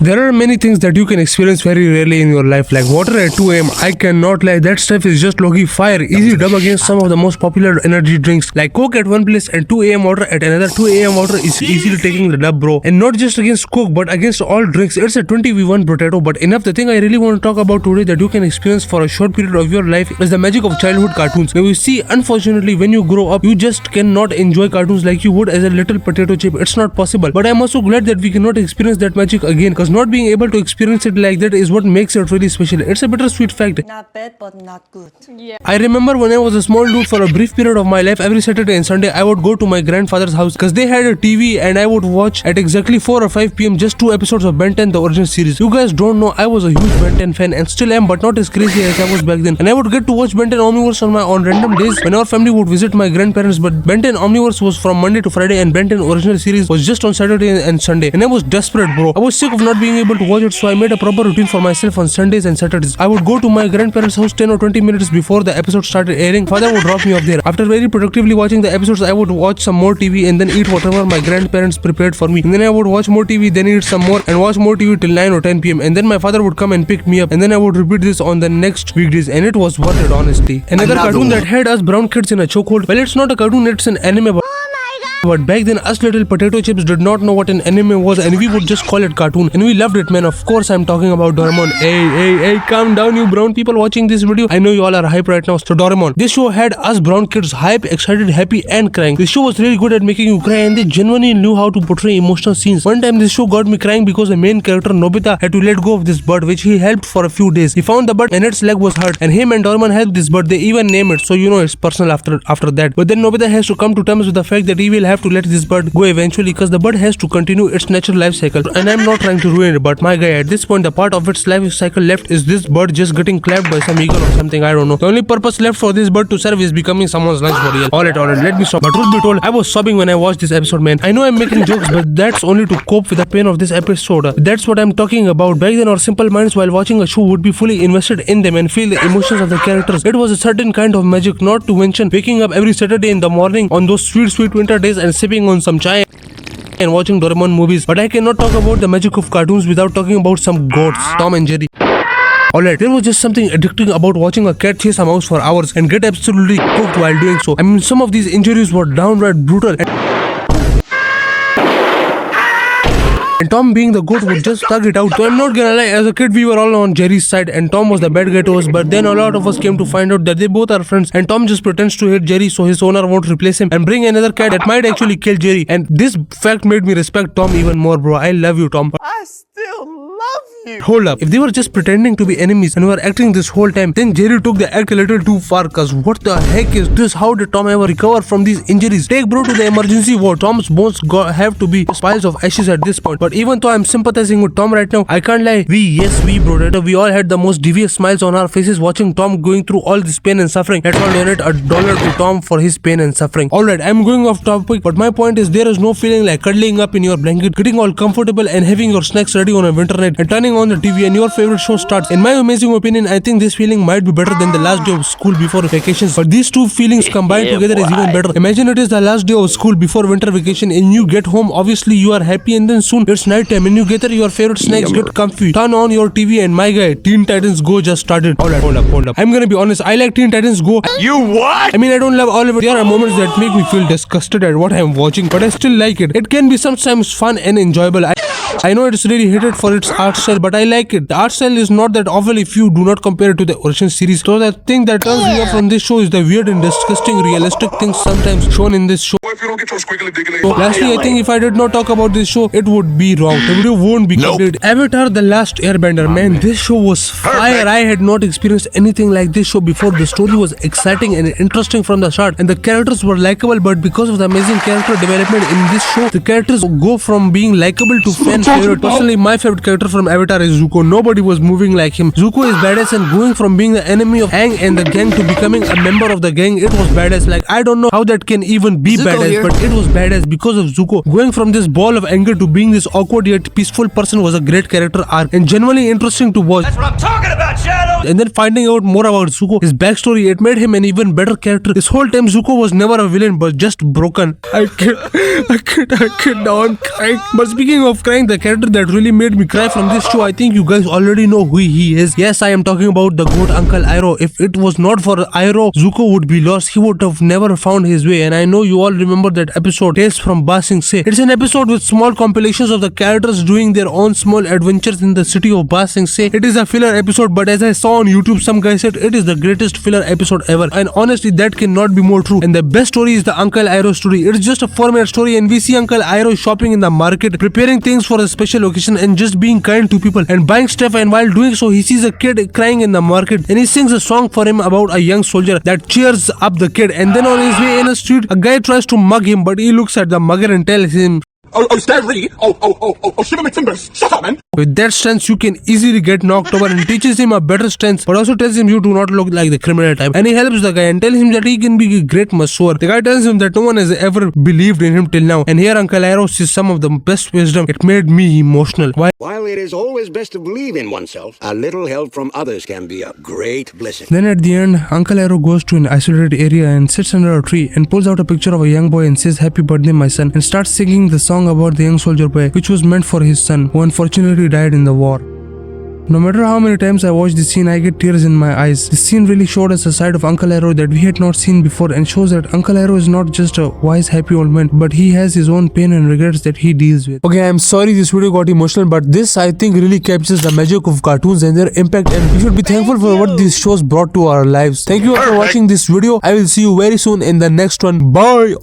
There are many things that you can experience very rarely in your life, like water at 2 a.m. I cannot lie, that stuff is just low-key fire. Easy dub against some of the most popular energy drinks, like Coke at one place and 2 a.m. water at another. 2 a.m. water is easily taking the dub, bro. And not just against Coke, but against all drinks. It's a 20v1 potato. But enough. The thing I really want to talk about today that you can experience for a short period of your life is the magic of childhood cartoons. Now you see, unfortunately, when you grow up, you just cannot enjoy cartoons like you would as a little potato chip. It's not possible. But I'm also glad that we cannot experience that magic again, because not being able to experience it like that is what makes it really special. It's a bittersweet fact. Not bad, but not good. Yeah. I remember when I was a small dude, for a brief period of my life, every Saturday and Sunday I would go to my grandfather's house because they had a TV and I would watch at exactly 4 or 5 p.m. just 2 episodes of Ben 10, the original series. You guys don't know, I was a huge Ben 10 fan and still am, but not as crazy as I was back then. And I would get to watch Ben 10 Omniverse on random days when our family would visit my grandparents. But Ben 10 Omniverse was from Monday to Friday and Ben 10 original series was just on Saturday and Sunday. And I was desperate, bro. I was sick of not being able to watch it, so I made a proper routine for myself on Sundays and Saturdays. I would go to my grandparents' house 10 or 20 minutes before the episode started airing. Father would drop me off there. After very productively watching the episodes, I would watch some more TV and then eat whatever my grandparents prepared for me. And then I would watch more TV, then eat some more and watch more TV till 9 or 10 p.m. And then my father would come and pick me up. And then I would repeat this on the next weekdays. And it was worth it, honestly. Another cartoon that had us brown kids in a chokehold. Well, it's not a cartoon, it's an anime. But back then, us little potato chips did not know what an anime was and we would just call it cartoon. And we loved it, man. Of course, I'm talking about Doraemon. Hey, calm down, you brown people watching this video. I know you all are hype right now. So Doraemon. This show had us brown kids hype, excited, happy and crying. This show was really good at making you cry and they genuinely knew how to portray emotional scenes. One time, this show got me crying because the main character, Nobita, had to let go of this bird which he helped for a few days. He found the bird and its leg was hurt. And him and Doraemon helped this bird. They even name it. So you know it's personal after that. But then Nobita has to come to terms with the fact that he will have to let this bird go eventually because the bird has to continue its natural life cycle. And I'm not trying to ruin it, but my guy, at this point the part of its life cycle left is this bird just getting clapped by some eagle or something, I don't know. The only purpose left for this bird to serve is becoming someone's lunch for real. Alright, let me stop. But truth be told, I was sobbing when I watched this episode, man. I know I'm making jokes, but that's only to cope with the pain of this episode. That's what I'm talking about. Back then, our simple minds while watching a show would be fully invested in them and feel the emotions of the characters. It was a certain kind of magic, not to mention waking up every Saturday in the morning on those sweet winter days and sipping on some chai and watching Doraemon movies. But I cannot talk about the magic of cartoons without talking about some goats, Tom and Jerry. Alright, there was just something addicting about watching a cat chase a mouse for hours and get absolutely cooked while doing so. I mean, some of these injuries were downright brutal. And Tom, being the goat, would just thug it out. So I'm not gonna lie, as a kid we were all on Jerry's side and Tom was the bad guy to us. But then a lot of us came to find out that they both are friends and Tom just pretends to hate Jerry so his owner won't replace him and bring another cat that might actually kill Jerry. And this fact made me respect Tom even more, bro. I love you, Tom. I still love you. Hold up, if they were just pretending to be enemies and were acting this whole time, then Jerry took the act a little too far, cause what the heck is this? How did Tom ever recover from these injuries? Take bro to the emergency ward. Tom's bones have to be piles of ashes at this point. But even though I'm sympathizing with Tom right now, I can't lie, we bro, we all had the most devious smiles on our faces watching Tom going through all this pain and suffering. Let's all donate $1 to Tom for his pain and suffering. Alright, I'm going off topic, but my point is there is no feeling like cuddling up in your blanket, getting all comfortable and having your snacks ready on a winter night and turning on the TV and your favorite show starts. In my amazing opinion, I think this feeling might be better than the last day of school before vacations. But these two feelings combined together is even better. Imagine it is the last day of school before winter vacation and you get home, obviously you are happy, and then soon it's night time and you gather your favorite snacks, get comfy, turn on your TV, and my guy, Teen Titans Go just started. Hold up. I'm gonna be honest, I like Teen Titans Go. You what? I mean, I don't love all of it. There are moments that make me feel disgusted at what I'm watching, but I still like it. It can be sometimes fun and enjoyable. I know it's really hated for its art style, but I like it. The art style is not that awful if you do not compare it to the original series. So the thing that turns me off from this show is the weird and disgusting realistic things sometimes shown in this show. If you don't get your squiggly diggly. Lastly, I think if I did not talk about this show, it would be wrong. The video won't be complete. Avatar: The Last Airbender, man, this show was fire. I had not experienced anything like this show before. The story was exciting and interesting from the start, and the characters were likable. But because of the amazing character development in this show, the characters go from being likable to fan favorite. Personally, my favorite character from Avatar avatar is Zuko. Nobody was moving like him. Zuko is badass, and going from being the enemy of Aang and the gang to becoming a member of the gang, it was badass. Like, I don't know how that can even be Zuko badass, here. but it was badass because of Zuko. Going from this ball of anger to being this awkward yet peaceful person was a great character arc and genuinely interesting to watch. That's what I'm talking about, Shadow! And then finding out more about Zuko, his backstory, it made him an even better character. This whole time Zuko was never a villain but just broken. I can't, now I'm crying. But speaking of crying, the character that really made me cry from this show, I think you guys already know who he is. Yes, I am talking about the goat Uncle Iroh. If it was not for Iroh, Zuko would be lost. He would have never found his way. And I know you all remember that episode, Tales from Ba Sing Se. It's an episode with small compilations of the characters doing their own small adventures in the city of Ba Sing Se. It is a filler episode, but as I saw on YouTube, some guy said it is the greatest filler episode ever. And honestly, that cannot be more true. And the best story is the Uncle Iroh story. It's just a 4-minute story, and we see Uncle Iroh shopping in the market, preparing things for a special occasion, and just being kind to people and buying stuff. And while doing so, he sees a kid crying in the market, and he sings a song for him about a young soldier that cheers up the kid. And then on his way in the street, a guy tries to mug him, but he looks at the mugger and tells him, Oh, Starry! Oh, shiver my timbers! Shut up, man! with that stance, you can easily get knocked over, and teaches him a better stance, but also tells him you do not look like the criminal type. And he helps the guy and tells him that he can be a great masseur. The guy tells him that no one has ever believed in him till now. And here Uncle Iroh says some of the best wisdom. It made me emotional. While it is always best to believe in oneself, a little help from others can be a great blessing. Then at the end, Uncle Iroh goes to an isolated area and sits under a tree and pulls out a picture of a young boy and says, "Happy birthday, my son," and starts singing the song about the young soldier boy, which was meant for his son, who unfortunately died in the war. No matter how many times I watch this scene, I get tears in my eyes. This scene really showed us a side of Uncle Iroh that we had not seen before, and shows that Uncle Iroh is not just a wise, happy old man, but he has his own pain and regrets that he deals with. Okay, I'm sorry this video got emotional, but this I think really captures the magic of cartoons and their impact, and we should be thankful for what these shows brought to our lives. Thank you all for watching this video. I will see you very soon in the next one. Bye!